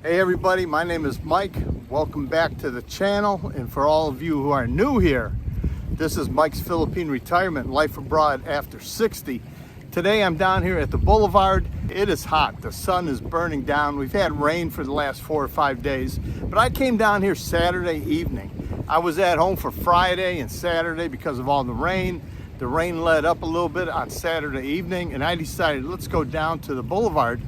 Hey everybody, my name is Mike. Welcome back to the channel. And for all of you who are new here, this is Mike's Philippine Retirement, Life Abroad After 60. Today I'm down here at the boulevard. It is hot. The sun is burning down. We've had rain for the last 4 or 5 days, but I came down here Saturday evening. I was at home for Friday and Saturday because of all the rain. The rain let up a little bit on Saturday evening, and I decided let's go down to the boulevard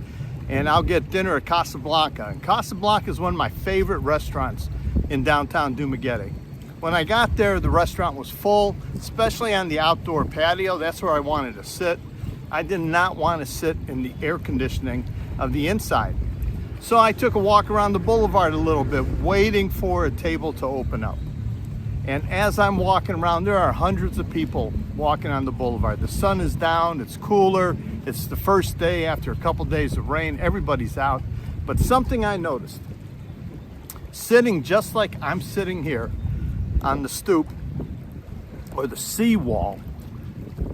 and I'll get dinner at Casablanca. And Casablanca is one of my favorite restaurants in downtown Dumaguete. When I got there, the restaurant was full, especially on the outdoor patio. That's where I wanted to sit. I did not want to sit in the air conditioning of the inside. So I took a walk around the boulevard a little bit, waiting for a table to open up. And as I'm walking around, there are hundreds of people walking on the boulevard. The sun is down, it's cooler. It's the first day after a couple days of rain. Everybody's out. But something I noticed, sitting just like I'm sitting here on the stoop or the seawall,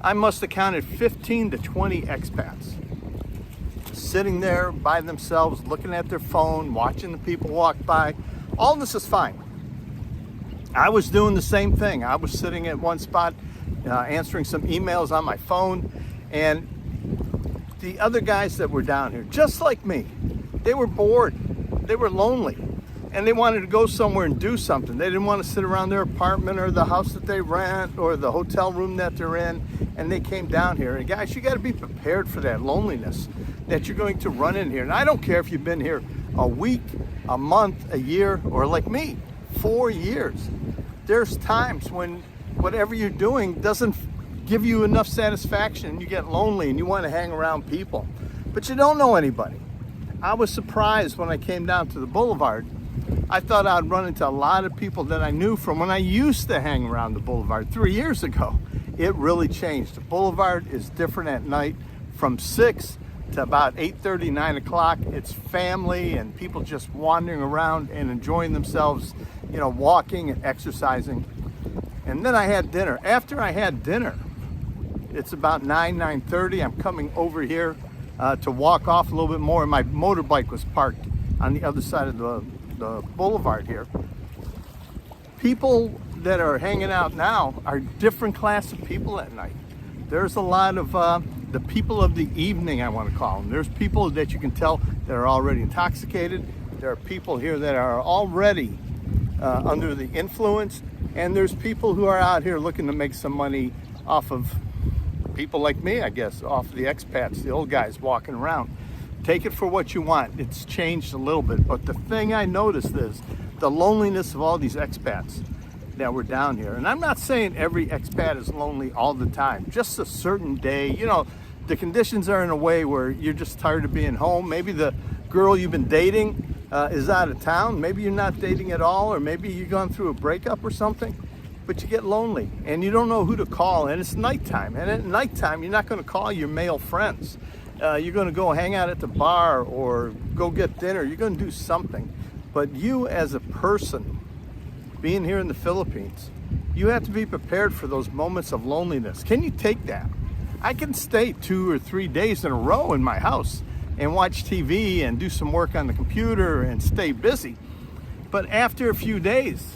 I must have counted 15 to 20 expats sitting there by themselves, looking at their phone, watching the people walk by. All this is fine. I was doing the same thing. I was sitting at one spot answering some emails on my phone, and the other guys that were down here, just like me, they were bored, they were lonely, and they wanted to go somewhere and do something. They didn't want to sit around their apartment or the house that they rent or the hotel room that they're in, and they came down here. And guys, you got to be prepared for that loneliness that you're going to run in here. And I don't care if you've been here a week, a month, a year, or like me, 4 years. There's times when whatever you're doing doesn't give you enough satisfaction. You get lonely and you want to hang around people, but you don't know anybody. I was surprised when I came down to the boulevard. I thought I'd run into a lot of people that I knew from when I used to hang around the boulevard 3 years ago. It really changed. The boulevard is different at night from 6 to about 8:30, 9 o'clock. It's family and people just wandering around and enjoying themselves, you know, walking and exercising. And then I had dinner. After I had dinner, it's about 9:30. I'm coming over here to walk off a little bit more. My motorbike was parked on the other side of the boulevard here. People that are hanging out now are different class of people at night. There's a lot of the people of the evening, I want to call them. There's people that you can tell that are already intoxicated. There are people here that are already under the influence. And there's people who are out here looking to make some money off of people like me, I guess, off of the expats, the old guys walking around. Take it for what you want. It's changed a little bit. But the thing I noticed is the loneliness of all these expats that were down here. And I'm not saying every expat is lonely all the time. Just a certain day, you know, the conditions are in a way where you're just tired of being home. Maybe the girl you've been dating is out of town. Maybe you're not dating at all, or maybe you've gone through a breakup or something, but you get lonely and you don't know who to call, and it's nighttime. And at nighttime, you're not going to call your male friends. You're going to go hang out at the bar or go get dinner. You're going to do something. But you as a person, being here in the Philippines, you have to be prepared for those moments of loneliness. Can you take that? I can stay 2 or 3 days in a row in my house and watch TV and do some work on the computer and stay busy. But after a few days,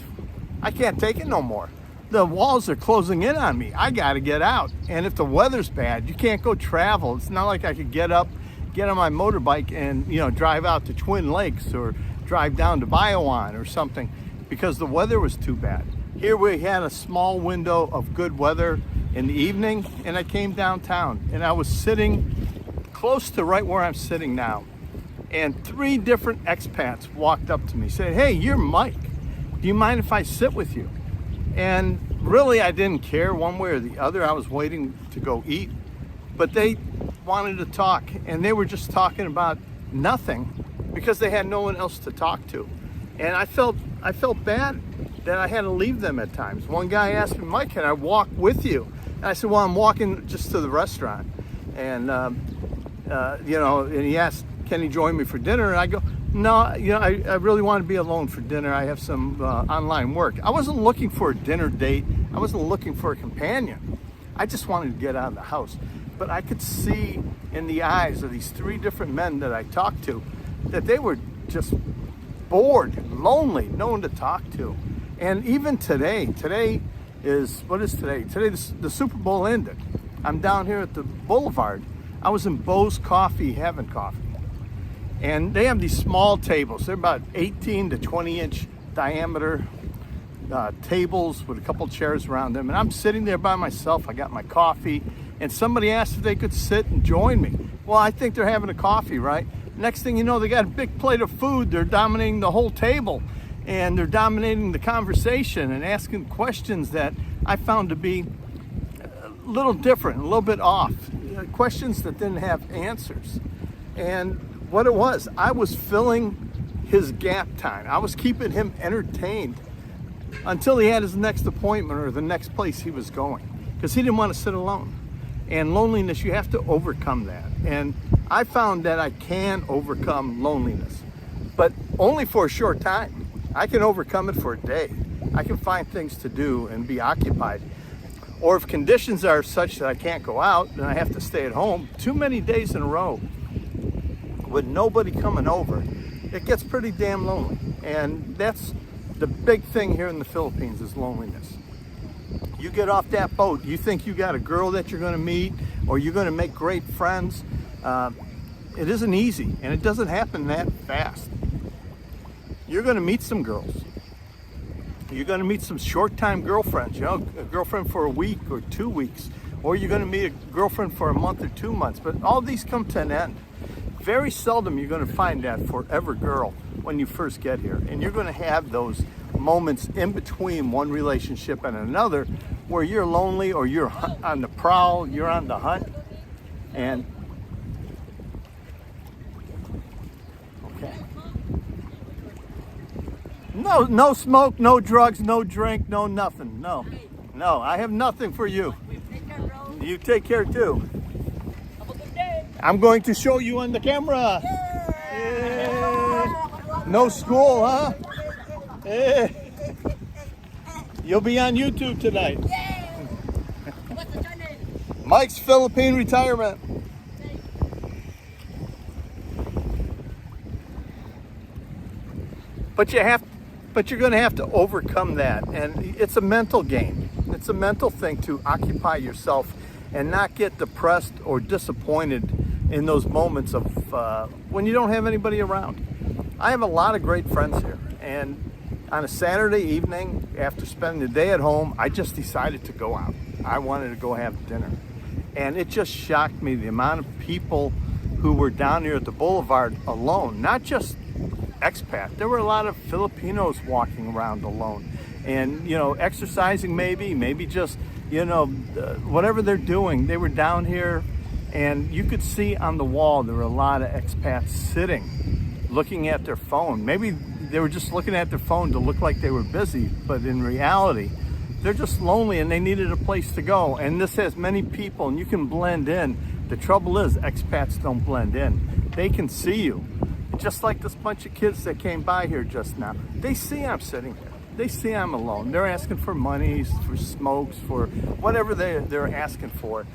I can't take it no more. The walls are closing in on me. I gotta get out. And if the weather's bad, you can't go travel. It's not like I could get up, get on my motorbike and, you know, drive out to Twin Lakes or drive down to Bayawan or something because the weather was too bad. Here we had a small window of good weather in the evening, and I came downtown and I was sitting close to right where I'm sitting now, and 3 different expats walked up to me, said, "Hey, you're Mike. Do you mind if I sit with you?" And really, I didn't care one way or the other. I was waiting to go eat, but they wanted to talk, and they were just talking about nothing because they had no one else to talk to. And I felt bad that I had to leave them at times. One guy asked me, "Mike, can I walk with you?" And I said, "Well, I'm walking just to the restaurant." And you know, and he asked, "Can he join me for dinner?" And I go, "No, you know, I really want to be alone for dinner. I have some online work." I wasn't looking for a dinner date. I wasn't looking for a companion. I just wanted to get out of the house. But I could see in the eyes of these 3 different men that I talked to that they were just bored, lonely, no one to talk to. And even today is, what is today? Today the Super Bowl ended. I'm down here at the boulevard. I was in Bo's Coffee having coffee. And they have these small tables. They're about 18 to 20 inch diameter tables with a couple chairs around them. And I'm sitting there by myself. I got my coffee. And somebody asked if they could sit and join me. Well, I think they're having a coffee, right? Next thing you know, they got a big plate of food. They're dominating the whole table. And they're dominating the conversation and asking questions that I found to be a little different, a little bit off. Questions that didn't have answers. And what it was, I was filling his gap time. I was keeping him entertained until he had his next appointment or the next place he was going, because he didn't want to sit alone. And loneliness, you have to overcome that. And I found that I can overcome loneliness, but only for a short time. I can overcome it for a day. I can find things to do and be occupied. Or if conditions are such that I can't go out and I have to stay at home too many days in a row with nobody coming over, it gets pretty damn lonely. And that's the big thing here in the Philippines, is loneliness. You get off that boat, you think you got a girl that you're going to meet or you're going to make great friends. It isn't easy, and it doesn't happen that fast. You're going to meet some girls. You're going to meet some short-time girlfriends, you know, a girlfriend for a week or 2 weeks, or you're going to meet a girlfriend for a month or 2 months. But all these come to an end. Very seldom you're going to find that forever girl when you first get here. And you're going to have those moments in between one relationship and another where you're lonely or you're on the prowl, you're on the hunt. And okay. No smoke, no drugs, no drink, no nothing. No, I have nothing for you. You take care too. I'm going to show you on the camera. Yeah. No school, huh? Yeah. You'll be on YouTube tonight. What's your name? Mike's Philippine Retirement. But you're going to have to overcome that, and it's a mental game. It's a mental thing to occupy yourself and not get depressed or disappointed in those moments of when you don't have anybody around. I have a lot of great friends here, and on a Saturday evening after spending the day at home, I just decided to go out. I wanted to go have dinner, and it just shocked me the amount of people who were down here at the boulevard alone. Not just expat, there were a lot of Filipinos walking around alone, and you know, exercising, maybe just, you know, whatever they're doing. They were down here, and you could see on the wall there were a lot of expats sitting looking at their phone. Maybe they were just looking at their phone to look like they were busy, but in reality they're just lonely and they needed a place to go. And this has many people, and you can blend in. The trouble is, expats don't blend in. They can see you, just like this bunch of kids that came by here just now. They see I'm sitting here. They see I'm alone. They're asking for monies, for smokes, for whatever they're asking for.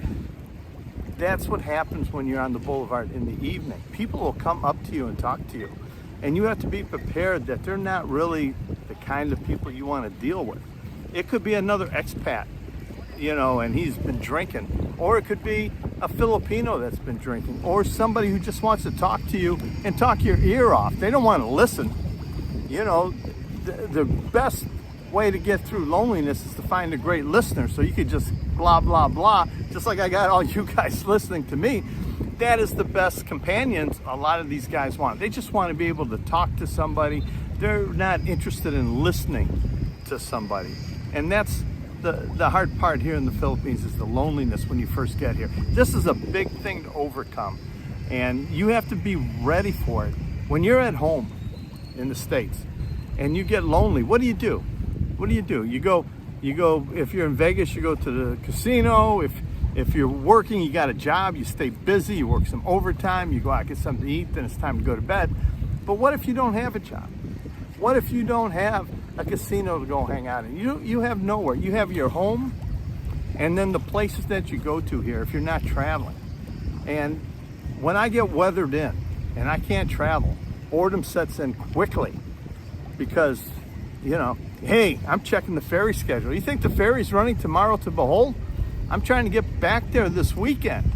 That's what happens when you're on the boulevard in the evening. People will come up to you and talk to you. And you have to be prepared that they're not really the kind of people you want to deal with. It could be another expat, you know, and he's been drinking. Or it could be a Filipino that's been drinking. Or somebody who just wants to talk to you and talk your ear off. They don't want to listen. You know, the best way to get through loneliness is to find a great listener, so you could just blah, blah, blah, just like I got all you guys listening to me. That is the best companions a lot of these guys want. They just want to be able to talk to somebody. They're not interested in listening to somebody. And that's the hard part here in the Philippines, is the loneliness when you first get here. This is a big thing to overcome, and you have to be ready for it. When you're at home in the States and you get lonely, what do you do? What do? You go, if you're in Vegas, you go to the casino. If you're working, you got a job, you stay busy, you work some overtime, you go out, get something to eat, then it's time to go to bed. But what if you don't have a job? What if you don't have a casino to go hang out in? You have nowhere. You have your home, and then the places that you go to here if you're not traveling. And when I get weathered in and I can't travel, boredom sets in quickly. because, you know, hey, I'm checking the ferry schedule. You think the ferry's running tomorrow to Behold? I'm trying to get back there this weekend,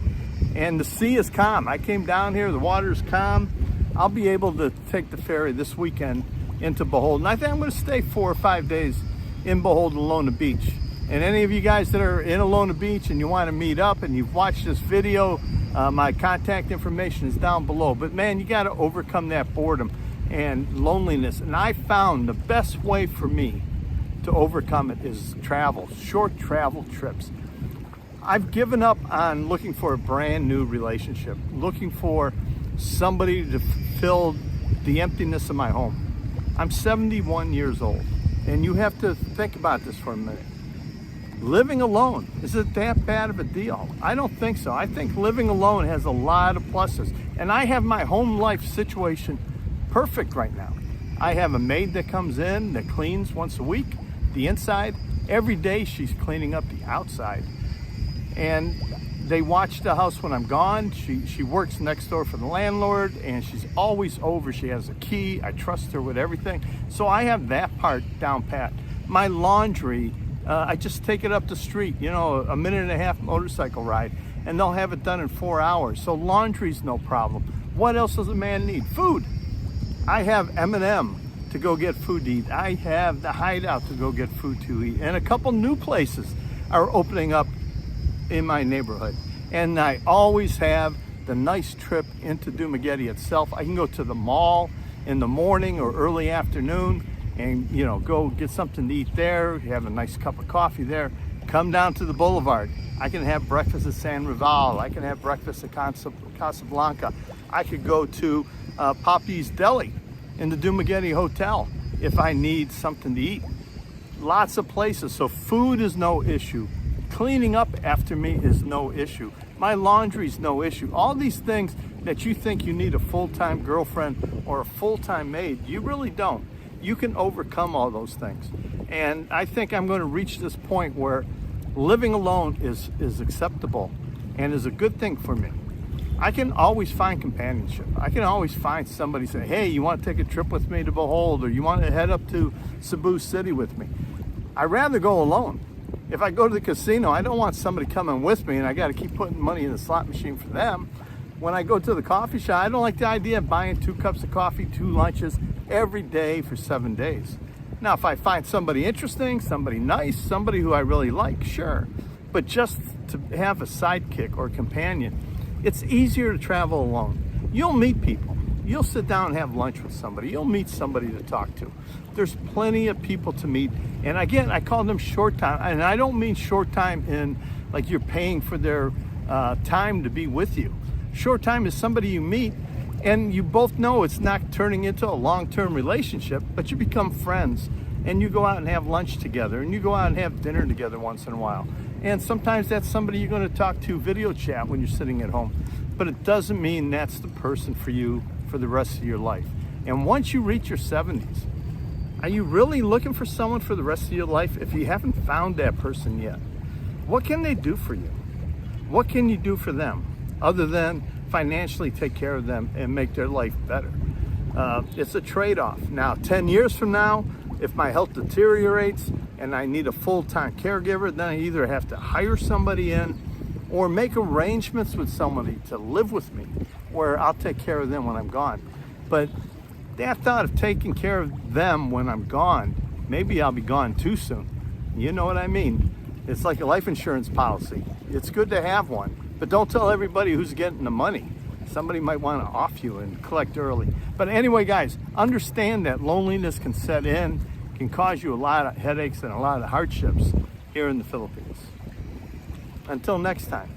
and the sea is calm. I came down here, the water's calm. I'll be able to take the ferry this weekend into Behold, and I think I'm going to stay 4 or 5 days in Behold and Lona Beach. And any of you guys that are in Lona Beach and you want to meet up and you've watched this video, my contact information is down below. But man, you got to overcome that boredom and loneliness. And I found the best way for me to overcome it is travel, short travel trips. I've given up on looking for a brand new relationship, looking for somebody to fill the emptiness of my home. I'm 71 years old, and you have to think about this for a minute. Living alone, is it that bad of a deal? I don't think so. I think living alone has a lot of pluses. And I have my home life situation perfect right now. I have a maid that comes in that cleans once a week, the inside. Every day she's cleaning up the outside. And they watch the house when I'm gone. She works next door for the landlord, and she's always over. She has a key. I trust her with everything. So I have that part down pat. My laundry, I just take it up the street, you know, a 1.5-minute motorcycle ride, and they'll have it done in 4 hours. So laundry's no problem. What else does a man need? Food. I have M&M to go get food to eat. I have the Hideout to go get food to eat. And a couple new places are opening up in my neighborhood. And I always have the nice trip into Dumaguete itself. I can go to the mall in the morning or early afternoon and, you know, go get something to eat there, have a nice cup of coffee there, come down to the boulevard. I can have breakfast at San Rival. I can have breakfast at Casablanca. I could go to Poppy's Deli in the Dumaguete Hotel if I need something to eat. Lots of places, so food is no issue. Cleaning up after me is no issue. My laundry's no issue. All these things that you think you need a full-time girlfriend or a full-time maid, you really don't. You can overcome all those things. And I think I'm going to reach this point where living alone is acceptable and is a good thing for me. I can always find companionship. I can always find somebody say, hey, you want to take a trip with me to Behold, or you want to head up to Cebu City with me? I'd rather go alone. If I go to the casino, I don't want somebody coming with me and I got to keep putting money in the slot machine for them. When I go to the coffee shop, I don't like the idea of buying 2 cups of coffee, 2 lunches every day for 7 days. Now, if I find somebody interesting, somebody nice, somebody who I really like, sure. But just to have a sidekick or a companion, it's easier to travel alone. You'll meet people. You'll sit down and have lunch with somebody. You'll meet somebody to talk to. There's plenty of people to meet. And again, I call them short time. And I don't mean short time in like you're paying for their time to be with you. Short time is somebody you meet and you both know it's not turning into a long-term relationship, but you become friends and you go out and have lunch together and you go out and have dinner together once in a while. And sometimes that's somebody you're going to talk to video chat when you're sitting at home. But it doesn't mean that's the person for you for the rest of your life. And once you reach your 70s, are you really looking for someone for the rest of your life? If you haven't found that person yet, what can they do for you? What can you do for them other than financially take care of them and make their life better? It's a trade-off. Now, 10 years from now, if my health deteriorates and I need a full-time caregiver, then I either have to hire somebody in or make arrangements with somebody to live with me where I'll take care of them when I'm gone. But that thought of taking care of them when I'm gone, maybe I'll be gone too soon. You know what I mean? It's like a life insurance policy. It's good to have one, but don't tell everybody who's getting the money. Somebody might want to off you and collect early. But anyway, guys, understand that loneliness can set in, can cause you a lot of headaches and a lot of hardships here in the Philippines. Until next time.